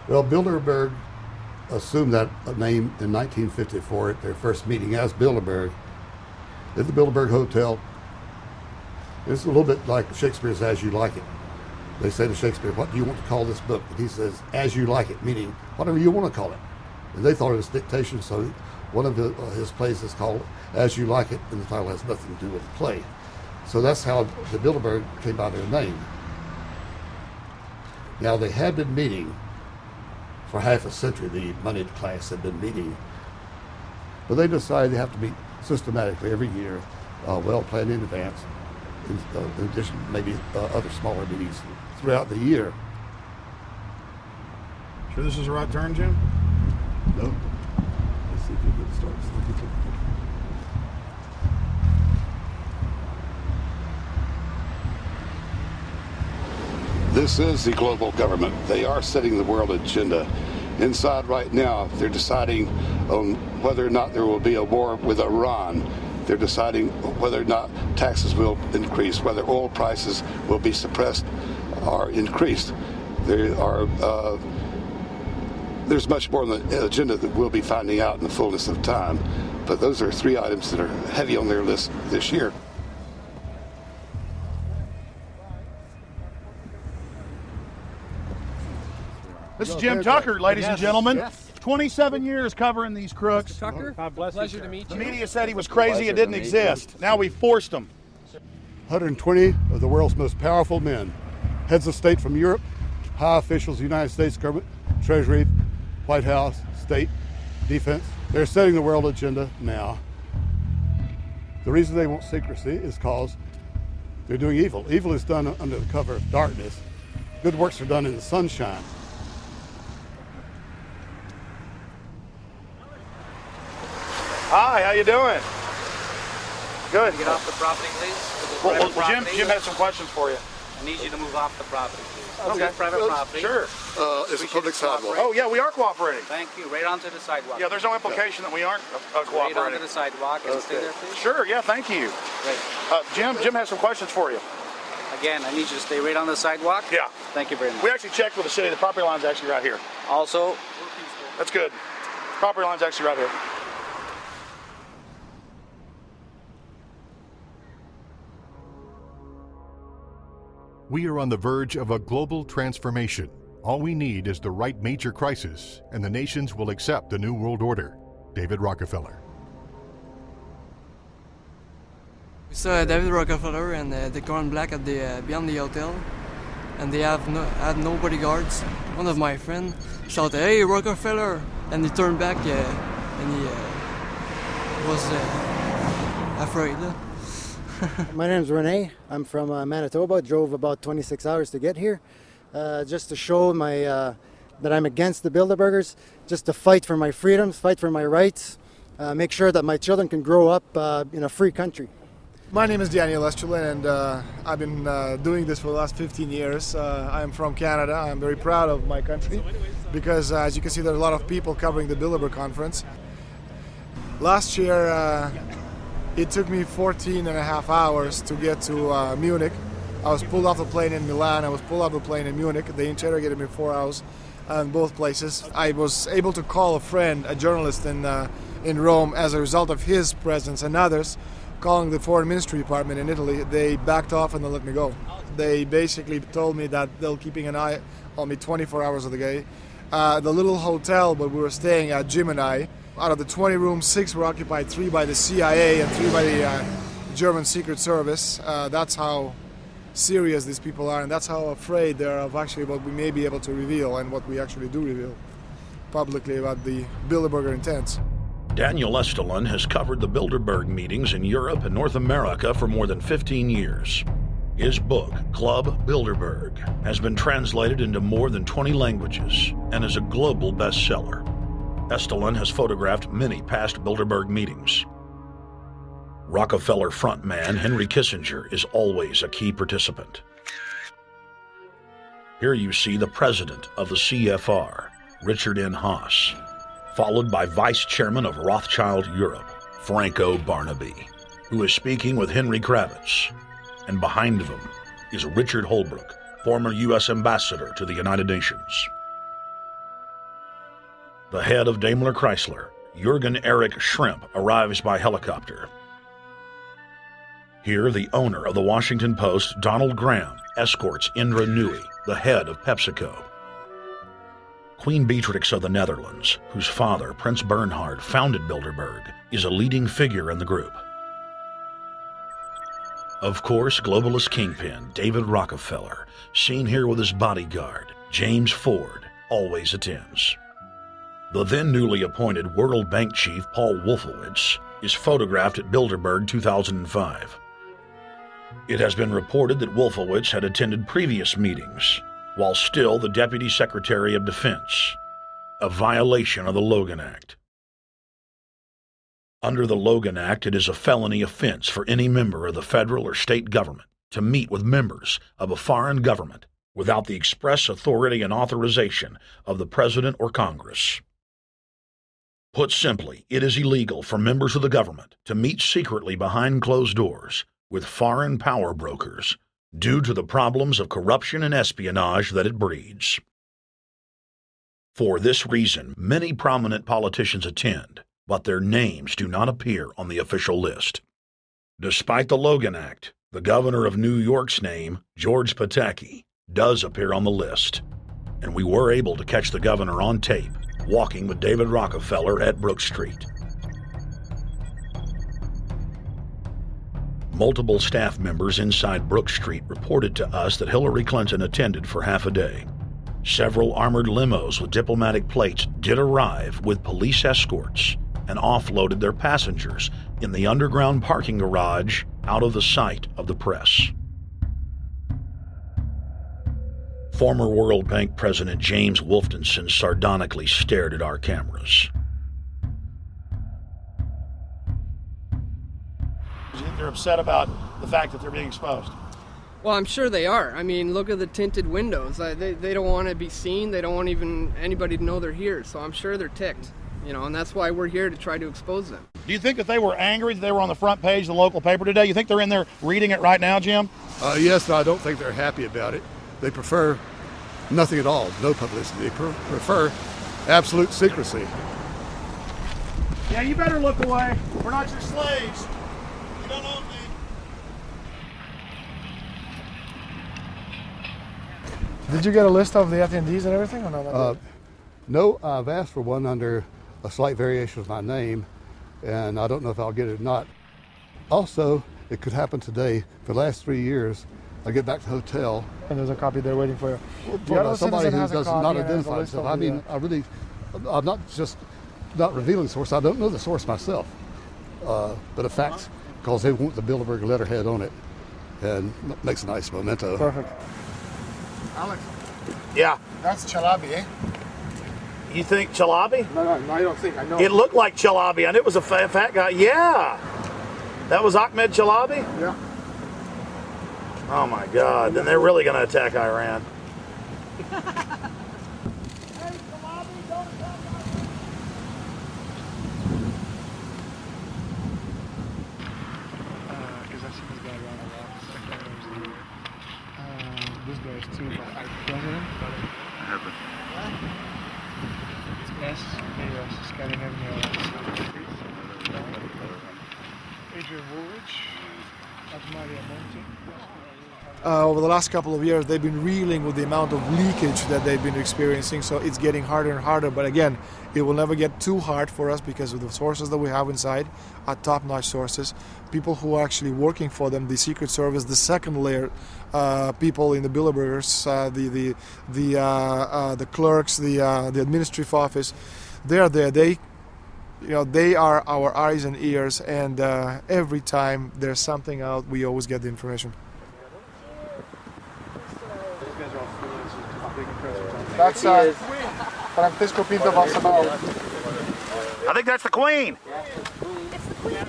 Well, Bilderberg assumed that name in 1954 at their first meeting as Bilderberg at the Bilderberg Hotel. It's a little bit like Shakespeare's As You Like It. They say to Shakespeare, what do you want to call this book? And he says, As You Like It, meaning whatever you want to call it. And they thought it was dictation, so one of his plays is called As You Like It, and the title has nothing to do with the play. So that's how the Bilderberg came by their name. Now, they had been meeting for half a century. The moneyed class had been meeting. But they decided they have to meet systematically every year, well planned in advance, in addition to maybe other smaller meetings throughout the year. Sure this is the right turn, Jim? No. Let's see if you can start. This is the global government. They are setting the world agenda. Inside right now, they're deciding on whether or not there will be a war with Iran. They're deciding whether or not taxes will increase, whether oil prices will be suppressed or increased. There's much more on the agenda that we'll be finding out in the fullness of time. But those are three items that are heavy on their list this year. This is Jim Tucker, ladies and gentlemen. Yes. 27 years covering these crooks. Mr. Tucker, pleasure to meet you. The media said he was crazy, it didn't exist. Now we forced him. 120 of the world's most powerful men, heads of state from Europe, high officials of the United States government, Treasury, White House, state, defense. They're setting the world agenda now. The reason they want secrecy is because they're doing evil. Evil is done under the cover of darkness. Good works are done in the sunshine. Hi, how you doing? Good. Get off the property, please. Well, Jim has some questions for you. I need you to move off the property, please. Okay. Private property. Sure. It's a public sidewalk. Oh, yeah, we are cooperating. Thank you. Right onto the sidewalk. Yeah, there's no implication that we aren't cooperating. Right onto the sidewalk and stay there, please. Sure, yeah, thank you. Great. Jim has some questions for you. Again, I need you to stay right on the sidewalk. Yeah. Thank you very much. We actually checked with the city. The property line's actually right here. Also, That's good. Property line's actually right here. We are on the verge of a global transformation. All we need is the right major crisis, and the nations will accept the New World Order. David Rockefeller. We saw David Rockefeller and the Crown Black at the beyond the hotel, and they had no bodyguards. One of my friends shouted, "Hey, Rockefeller!" and he turned back and he was afraid. My name's Rene. I'm from Manitoba. Drove about 26 hours to get here, just to show that I'm against the Bilderbergers, just to fight for my freedoms, fight for my rights, make sure that my children can grow up in a free country. My name is Daniel Estrelin, and I've been doing this for the last 15 years. I'm from Canada. I'm very proud of my country because, as you can see, there are a lot of people covering the Bilderberg conference. Last year, it took me 14 and a half hours to get to Munich. I was pulled off the plane in Milan. I was pulled off the plane in Munich. They interrogated me 4 hours in both places. I was able to call a friend, a journalist in Rome, as a result of his presence and others. Calling the Foreign Ministry Department in Italy, they backed off and they let me go. They basically told me that they'll keeping an eye on me 24 hours of the day. The little hotel where we were staying at, Jim and I, out of the 20 rooms, 6 were occupied, 3 by the CIA and 3 by the German Secret Service. That's how serious these people are, and that's how afraid they are of actually what we may be able to reveal and what we actually do reveal publicly about the Bilderberger intents. Daniel Estrelin has covered the Bilderberg meetings in Europe and North America for more than 15 years. His book, Club Bilderberg, has been translated into more than 20 languages and is a global bestseller. Estrelin has photographed many past Bilderberg meetings. Rockefeller frontman Henry Kissinger is always a key participant. Here you see the president of the CFR, Richard N. Haas, followed by Vice Chairman of Rothschild Europe, Franco Barnaby, who is speaking with Henry Kravitz. And behind them is Richard Holbrooke, former U.S. Ambassador to the United Nations. The head of Daimler Chrysler, Jürgen Erich Schrimp, arrives by helicopter. Here, the owner of the Washington Post, Donald Graham, escorts Indra Nooyi, the head of PepsiCo. Queen Beatrix of the Netherlands, whose father, Prince Bernhard, founded Bilderberg, is a leading figure in the group. Of course, globalist kingpin David Rockefeller, seen here with his bodyguard, James Ford, always attends. The then newly appointed World Bank chief Paul Wolfowitz is photographed at Bilderberg 2005. It has been reported that Wolfowitz had attended previous meetings, while still the Deputy Secretary of Defense, a violation of the Logan Act. Under the Logan Act, it is a felony offense for any member of the federal or state government to meet with members of a foreign government without the express authority and authorization of the President or Congress. Put simply, it is illegal for members of the government to meet secretly behind closed doors with foreign power brokers due to the problems of corruption and espionage that it breeds. For this reason, many prominent politicians attend, but their names do not appear on the official list. Despite the Logan Act, the governor of New York's name, George Pataki, does appear on the list, and we were able to catch the governor on tape walking with David Rockefeller at Brook Street. Multiple staff members inside Brook Street reported to us that Hillary Clinton attended for half a day. Several armored limos with diplomatic plates did arrive with police escorts and offloaded their passengers in the underground parking garage out of the sight of the press. Former World Bank President James Wolfensohn sardonically stared at our cameras. They're upset about the fact that they're being exposed. Well, I'm sure they are. I mean, look at the tinted windows. They don't want to be seen. They don't want even anybody to know they're here. So I'm sure they're ticked, and that's why we're here to try to expose them. Do you think that they were angry that they were on the front page of the local paper today? You think they're in there reading it right now, Jim? Yes, but I don't think they're happy about it. They prefer nothing at all, no publicity. They prefer absolute secrecy. Yeah, you better look away. We're not your slaves. You don't own me. Did you get a list of the attendees and everything, or not? No, I've asked for one under a slight variation of my name, and I don't know if I'll get it or not. Also, it could happen today. For the last 3 years, I get back to the hotel. And there's a copy there waiting for you. Well, somebody who does not identify himself. I mean, I'm not just not revealing the source. I don't know the source myself. But a fact, because they want the Bilderberg letterhead on it, and makes a nice memento. Perfect. Alex. Yeah. That's Chalabi, eh? You think Chalabi? No, I don't think. I know. It looked like Chalabi, and it was a fat guy. Yeah. That was Ahmed Chalabi? Yeah. Oh my God, then they're really going to attack Iran. Because I've seen this guy around a lot. This guy is too, but president. It's S, Scandinavia. Adrian Woolrich, Maria Monti. Over the last couple of years, they've been reeling with the amount of leakage that they've been experiencing, so it's getting harder and harder. But again, it will never get too hard for us because of the sources that we have inside are top-notch sources. People who are actually working for them, the Secret Service, the second layer, people in the Bilderbergers, the clerks, the administrative office, they're there. They are our eyes and ears, and every time there's something out, we always get the information. That's Francisco Pinto Balsamao. I think that's the Queen. It's the Queen.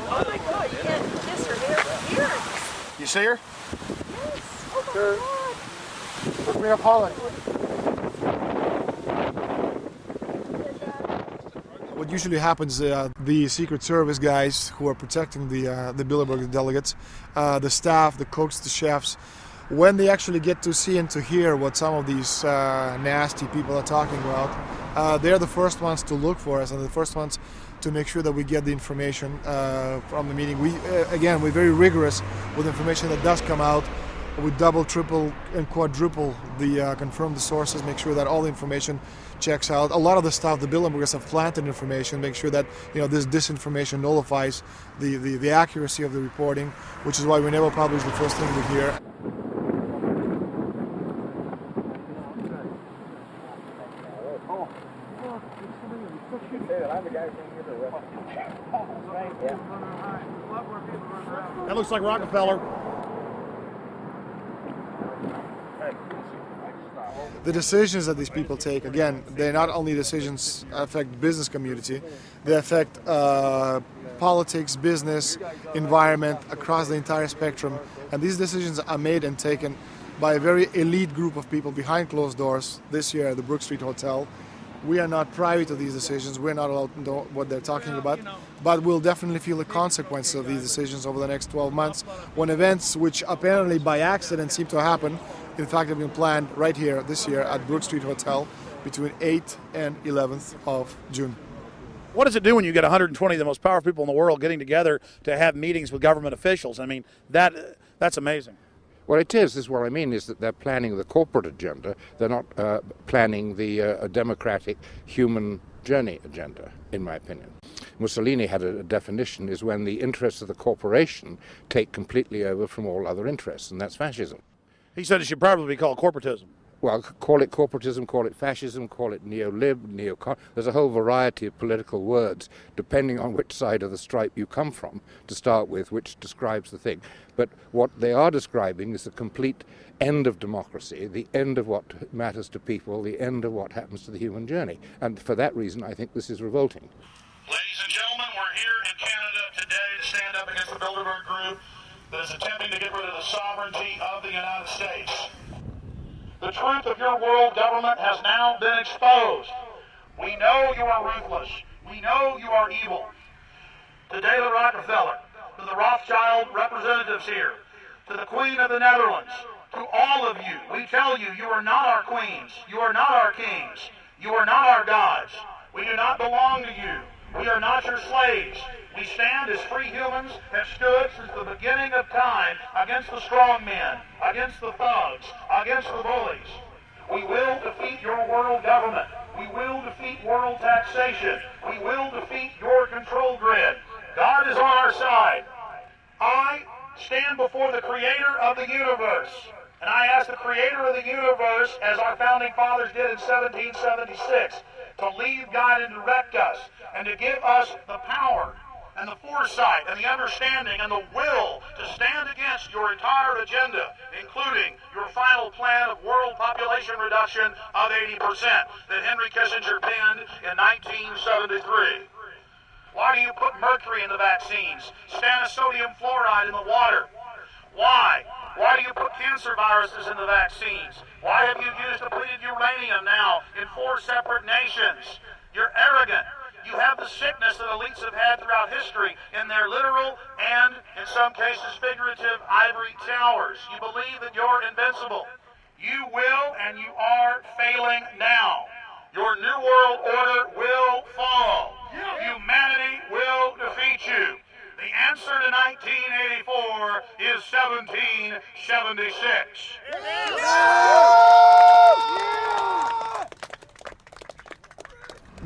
Oh my God, you can't kiss her hair. You see her? Yes. Oh my God. Queen of Holland. What usually happens, the Secret Service guys who are protecting the Bilderberg delegates, the staff, the cooks, the chefs, when they actually get to see and to hear what some of these nasty people are talking about, they're the first ones to look for us and the first ones to make sure that we get the information from the meeting. We're very rigorous with information that does come out. We double, triple, and quadruple the confirm the sources, make sure that all the information checks out. A lot of the stuff, the Bilderbergers have planted information, make sure that this disinformation nullifies the accuracy of the reporting, which is why we never publish the first thing we hear. That looks like Rockefeller. The decisions that these people take, again, they're not only decisions that affect business community, they affect politics, business, environment, across the entire spectrum. And these decisions are made and taken by a very elite group of people behind closed doors this year at the Brook Street Hotel. We are not privy to these decisions, we're not allowed to know what they're talking about, but we'll definitely feel the consequences of these decisions over the next 12 months when events which apparently by accident seem to happen, in fact have been planned right here this year at Brook Street Hotel between 8th and 11th of June. What does it do when you get 120 of the most powerful people in the world getting together to have meetings with government officials? I mean, that's amazing. Well, it is what I mean is that they're planning the corporate agenda. They're not planning the democratic human journey agenda, in my opinion. Mussolini had a definition, is when the interests of the corporation take completely over from all other interests, and that's fascism. He said it should probably be called corporatism. Well, call it corporatism, call it fascism, call it neo-lib, neocon. There's a whole variety of political words, depending on which side of the stripe you come from, to start with, which describes the thing. But what they are describing is the complete end of democracy, the end of what matters to people, the end of what happens to the human journey. And for that reason, I think this is revolting. Ladies and gentlemen, we're here in Canada today to stand up against the Bilderberg group that is attempting to get rid of the sovereignty of the United States. The truth of your world government has now been exposed. We know you are ruthless. We know you are evil. To David Rockefeller, to the Rothschild representatives here, to the Queen of the Netherlands, to all of you, we tell you, you are not our queens. You are not our kings. You are not our gods. We do not belong to you. We are not your slaves. We stand as free humans, have stood since the beginning of time against the strong men, against the thugs, against the bullies. We will defeat your world government. We will defeat world taxation. We will defeat your control grid. God is on our side. I stand before the creator of the universe, and I ask the creator of the universe, as our founding fathers did in 1776, to lead, guide, and direct us, and to give us the power and the foresight and the understanding and the will to stand against your entire agenda, including your final plan of world population reduction of 80% that Henry Kissinger penned in 1973. Why do you put mercury in the vaccines, sodium fluoride in the water? Why? Why do you put cancer viruses in the vaccines? Why have you used depleted uranium now in 4 separate nations? You're arrogant. You have the sickness that elites have had throughout history in their literal and, in some cases, figurative ivory towers. You believe that you're invincible. You will and you are failing now. Your New World Order will fall. Humanity will defeat you. The answer to 1984 is 1776.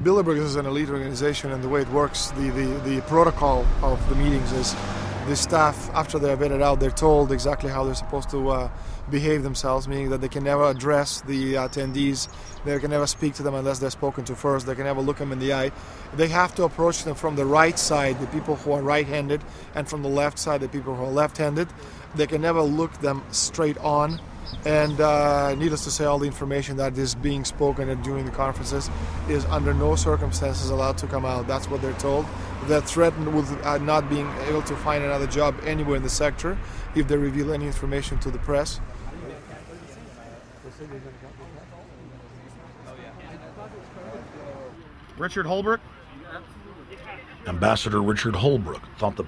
Bilderberg is an elite organization, and the way it works, the protocol of the meetings is the staff, after they're vetted out, they're told exactly how they're supposed to behave themselves, meaning that they can never address the attendees, they can never speak to them unless they're spoken to first, they can never look them in the eye. They have to approach them from the right side, the people who are right-handed, and from the left side, the people who are left-handed. They can never look them straight on. And needless to say, all the information that is being spoken during the conferences is under no circumstances allowed to come out. That's what they're told. They're threatened with not being able to find another job anywhere in the sector if they reveal any information to the press. Richard Holbrooke? Ambassador Richard Holbrooke thought the